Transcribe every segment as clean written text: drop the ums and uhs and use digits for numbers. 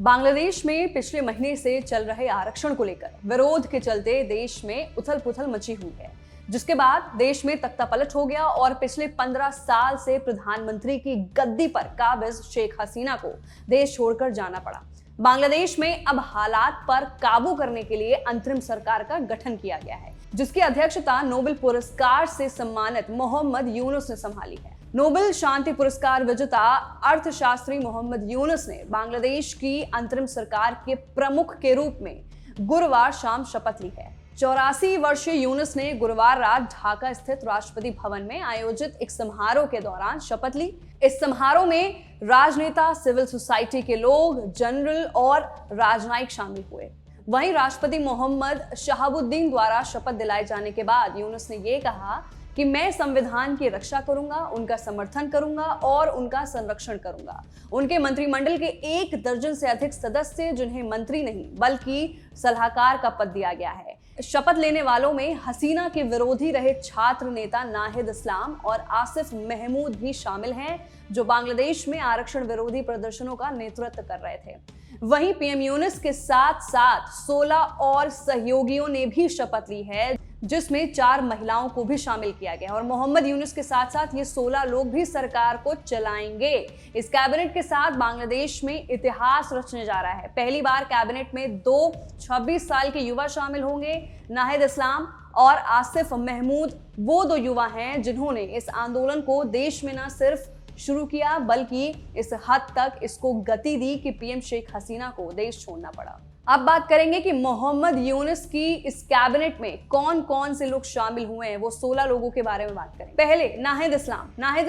बांग्लादेश में पिछले महीने से चल रहे आरक्षण को लेकर विरोध के चलते देश में उथल पुथल मची हुई है, जिसके बाद देश में तख्तापलट हो गया और पिछले 15 साल से प्रधानमंत्री की गद्दी पर काबिज शेख हसीना को देश छोड़कर जाना पड़ा। बांग्लादेश में अब हालात पर काबू करने के लिए अंतरिम सरकार का गठन किया गया है, जिसकी अध्यक्षता नोबेल पुरस्कार से सम्मानित मोहम्मद यूनुस ने संभाली है। नोबेल शांति पुरस्कार विजेता अर्थशास्त्री मोहम्मद यूनुस ने बांग्लादेश की अंतरिम सरकार के प्रमुख के रूप में गुरुवार शाम शपथ ली है। 84 वर्षीय यूनुस ने गुरुवार रात ढाका स्थित राष्ट्रपति भवन में आयोजित एक समारोह के दौरान शपथ ली। इस समारोह में राजनेता, सिविल सोसाइटी के लोग, जनरल और राजनयिक शामिल हुए। वहीं राष्ट्रपति मोहम्मद शहाबुद्दीन द्वारा शपथ दिलाए जाने के बाद यूनुस ने यह कहा कि मैं संविधान की रक्षा करूंगा, उनका समर्थन करूंगा और उनका संरक्षण करूंगा। उनके मंत्रिमंडल के 1 दर्जन से अधिक सदस्य, जिन्हें मंत्री नहीं बल्कि सलाहकार का पद दिया गया है। शपथ लेने वालों में हसीना के विरोधी रहे छात्र नेता नाहिद इस्लाम और आसिफ महमूद भी शामिल हैं, जो बांग्लादेश में आरक्षण विरोधी प्रदर्शनों का नेतृत्व कर रहे थे। वहीं पीएम यूनुस के साथ साथ 16 और सहयोगियों ने भी शपथ ली है, जिसमें 4 महिलाओं को भी शामिल किया गया और मोहम्मद यूनुस के साथ साथ ये 16 लोग भी सरकार को चलाएंगे। इस कैबिनेट के साथ बांग्लादेश में इतिहास रचने जा रहा है। पहली बार कैबिनेट में 2 26 साल के युवा शामिल होंगे। नाहिद इस्लाम और आसिफ महमूद वो 2 युवा हैं जिन्होंने इस आंदोलन को देश में न सिर्फ शुरू किया बल्कि इस हद तक इसको गति दी कि पीएम शेख हसीना को देश छोड़ना पड़ा। अब बात करेंगे कि मोहम्मद यूनुस की इस कैबिनेट में कौन कौन से लोग शामिल हुए हैं। वो 16 लोगों के बारे में बात करें। पहले नाहिद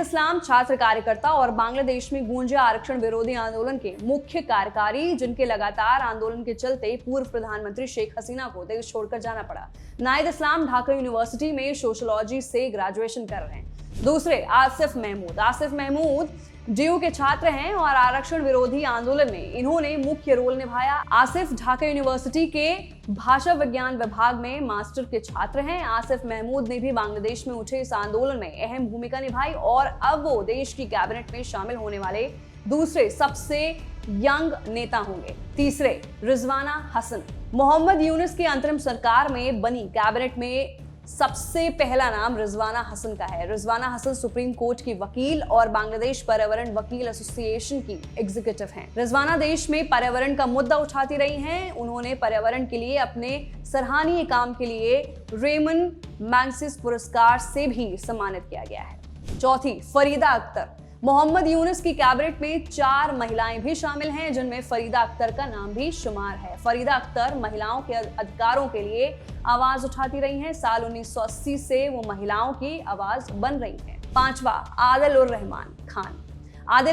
इस्लाम छात्र कार्यकर्ता और बांग्लादेश में गूंजे आरक्षण विरोधी आंदोलन के मुख्य कार्यकारी, जिनके लगातार आंदोलन के चलते पूर्व प्रधानमंत्री शेख हसीना को देश छोड़कर जाना पड़ा। नाहिद इस्लाम ढाका यूनिवर्सिटी में सोशियोलॉजी से ग्रेजुएशन कर रहे हैं। दूसरे आसिफ महमूद डीयू के छात्र हैं और आरक्षण विरोधी आंदोलन में इन्होंने मुख्य रोल निभाया। आसिफ ढाका यूनिवर्सिटी के भाषा विज्ञान विभाग में मास्टर के छात्र हैं। आसिफ महमूद ने भी बांग्लादेश में उठे इस आंदोलन में अहम भूमिका निभाई और अब वो देश की कैबिनेट में शामिल होने वाले दूसरे सबसे यंग नेता होंगे। तीसरे रिजवाना हसन। मोहम्मद यूनुस की अंतरिम सरकार में बनी कैबिनेट में सबसे पहला नाम रिजवाना हसन का है। रिजवाना हसन सुप्रीम कोर्ट की वकील और बांग्लादेश पर्यावरण वकील एसोसिएशन की एग्जीक्यूटिव हैं। रिजवाना देश में पर्यावरण का मुद्दा उठाती रही हैं। उन्होंने पर्यावरण के लिए अपने सराहनीय काम के लिए रेमन मैग्सेसे पुरस्कार से भी सम्मानित किया गया है। चौथी फरीदा अख्तर। मोहम्मद यूनुस की कैबिनेट में 4 महिलाएं भी शामिल हैं, जिनमें फरीदा अख्तर का नाम भी शुमार है। फरीदा अख्तर महिलाओं के अधिकारों के लिए आवाज उठाती रही हैं। साल 1980 से वो महिलाओं की आवाज बन रही हैं। 5वां आदिल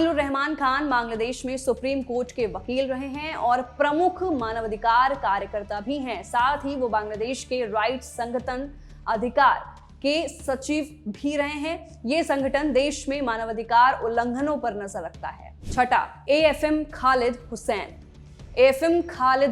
उर रहमान खान बांग्लादेश में सुप्रीम कोर्ट के वकील रहे हैं और प्रमुख मानवाधिकार कार्यकर्ता भी हैं। साथ ही वो बांग्लादेश के राइट संगठन अधिकार के सचिव भी रहे हैं। ये संगठन देश में मानवाधिकार उल्लंघनों पर नजर रखता है। छठा AFM Khalid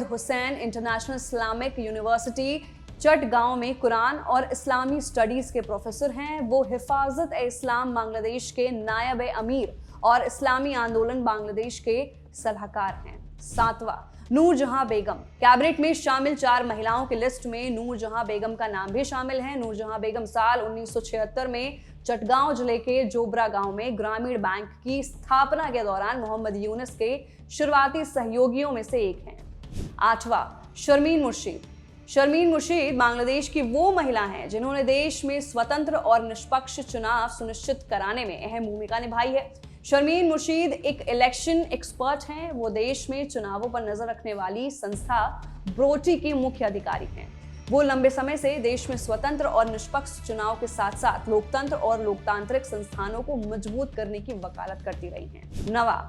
Hussain international Islamic university Chittagong में कुरान और इस्लामी स्टडीज के प्रोफेसर हैं। वो हिफाजत इस्लाम बांग्लादेश के नायब अमीर और इस्लामी आंदोलन बांग्लादेश के सलाहकार हैं। 7वां नूरजहां बेगम। कैबिनेट में शामिल 4 महिलाओं की लिस्ट में नूरजहां बेगम का नाम भी शामिल है। नूरजहां बेगम साल 1976 में चटगांव जिले के जोबरा गांव में ग्रामीण बैंक की स्थापना के दौरान मोहम्मद यूनुस के शुरुआती सहयोगियों में से एक हैं। 8वां शर्मीन मुर्शीद बांग्लादेश की वो महिला हैं जिन्होंने देश में स्वतंत्र और निष्पक्ष चुनाव सुनिश्चित कराने में अहम भूमिका निभाई है। शर्मीन मुर्शीद एक इलेक्शन एक्सपर्ट हैं। वो देश में चुनावों पर नजर रखने वाली संस्था ब्रोटी की मुख्य अधिकारी हैं। वो लंबे समय से देश में स्वतंत्र और निष्पक्ष चुनाव के साथ साथ लोकतंत्र और लोकतांत्रिक संस्थानों को मजबूत करने की वकालत करती रही हैं। 9वां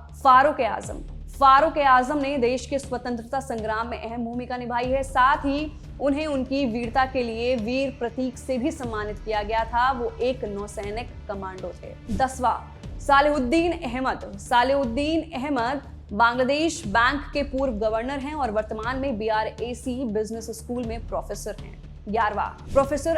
फारूक आजम ने देश के स्वतंत्रता संग्राम में अहम भूमिका निभाई है। साथ ही उन्हें उनकी वीरता के लिए वीर प्रतीक से भी सम्मानित किया गया था। वो एक नौसैनिक कमांडो थे। 10वां सालेहुद्दीन अहमद बांग्लादेश बैंक के पूर्व गवर्नर हैं और वर्तमान में BRAC बिजनेस स्कूल में प्रोफेसर हैं। 11वां प्रोफेसर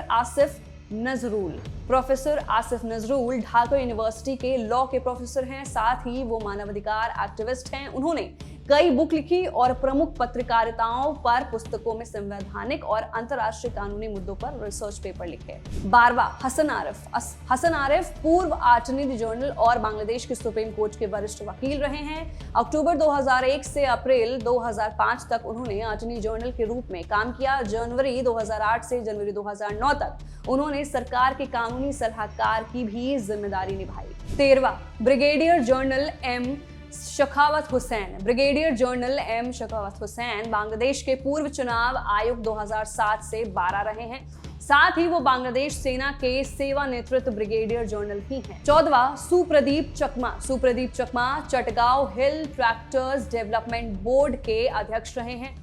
आसिफ नजरुल ढाका यूनिवर्सिटी के लॉ के प्रोफेसर हैं। साथ ही वो मानवाधिकार एक्टिविस्ट हैं। उन्होंने कई बुक लिखी और प्रमुख पत्रकारिताओं पर पुस्तकों में संवैधानिक और अंतर्राष्ट्रीय कानूनी मुद्दों पर रिसर्च पेपर लिखे। 12वां हसन आरिफ पूर्व अटॉर्नी जनरल और बांग्लादेश के सुप्रीम कोर्ट के वरिष्ठ वकील रहे हैं। अक्टूबर 2001 से अप्रैल 2005 तक उन्होंने अटॉर्नी जनरल के रूप में काम किया। जनवरी 2008 से जनवरी 2009 तक उन्होंने सरकार के कानूनी सलाहकार की भी जिम्मेदारी निभाई। 13वां brigadier general M Sakhawat Hussain Bangladesh के पूर्व चुनाव आयुक्त 2007 से 12 रहे हैं। साथ ही वो बांग्लादेश सेना के सेवा नेतृत्व ब्रिगेडियर जनरल भी हैं। 14वां सुप्रदीप चकमा चटगांव हिल ट्रैक्टर्स डेवलपमेंट बोर्ड के अध्यक्ष रहे हैं।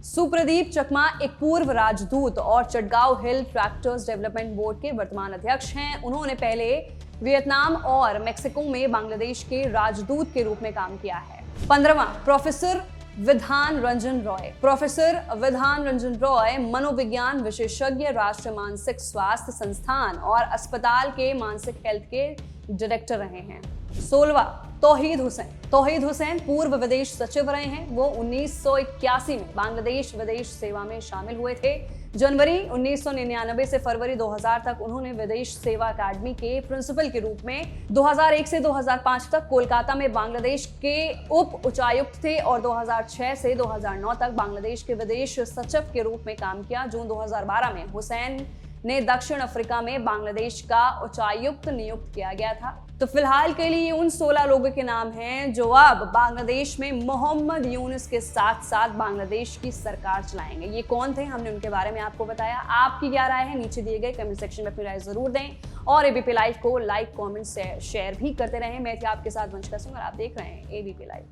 सुप्रदीप चकमा एक पूर्व राजदूत और चटगांव हिल ट्रैक्टर्स डेवलपमेंट बोर्ड के वर्तमान अध्यक्ष हैं। उन्होंने पहले वियतनाम और मेक्सिको में बांग्लादेश के राजदूत के रूप में काम किया है। 15वां प्रोफेसर विधान रंजन रॉय मनोविज्ञान विशेषज्ञ, राष्ट्रीय मानसिक स्वास्थ्य संस्थान और अस्पताल के मानसिक हेल्थ के डायरेक्टर रहे हैं। 16वां तौहीद हुसैन पूर्व विदेश सचिव रहे हैं। वो 1981 में बांग्लादेश विदेश सेवा में शामिल हुए थे। जनवरी 1999 से फरवरी 2000 तक उन्होंने विदेश सेवा अकादमी के प्रिंसिपल के रूप में 2001 से 2005 तक कोलकाता में बांग्लादेश के उप उच्चायुक्त थे और 2006 से 2009 तक बांग्लादेश के विदेश सचिव के रूप में काम किया। जून 2012 में हुसैन ने दक्षिण अफ्रीका में बांग्लादेश का उच्चायुक्त नियुक्त किया गया था। तो फिलहाल के लिए उन 16 लोगों के नाम हैं जो अब बांग्लादेश में मोहम्मद यूनुस के साथ साथ बांग्लादेश की सरकार चलाएंगे। ये कौन थे, हमने उनके बारे में आपको बताया। आपकी क्या राय है, नीचे दिए गए कमेंट सेक्शन में अपनी राय जरूर दें और एबीपी लाइव को लाइक, कमेंट, शेयर भी करते रहें। मैं थी आपके साथ वंशिका सिंह और आप देख रहे हैं एबीपी लाइव।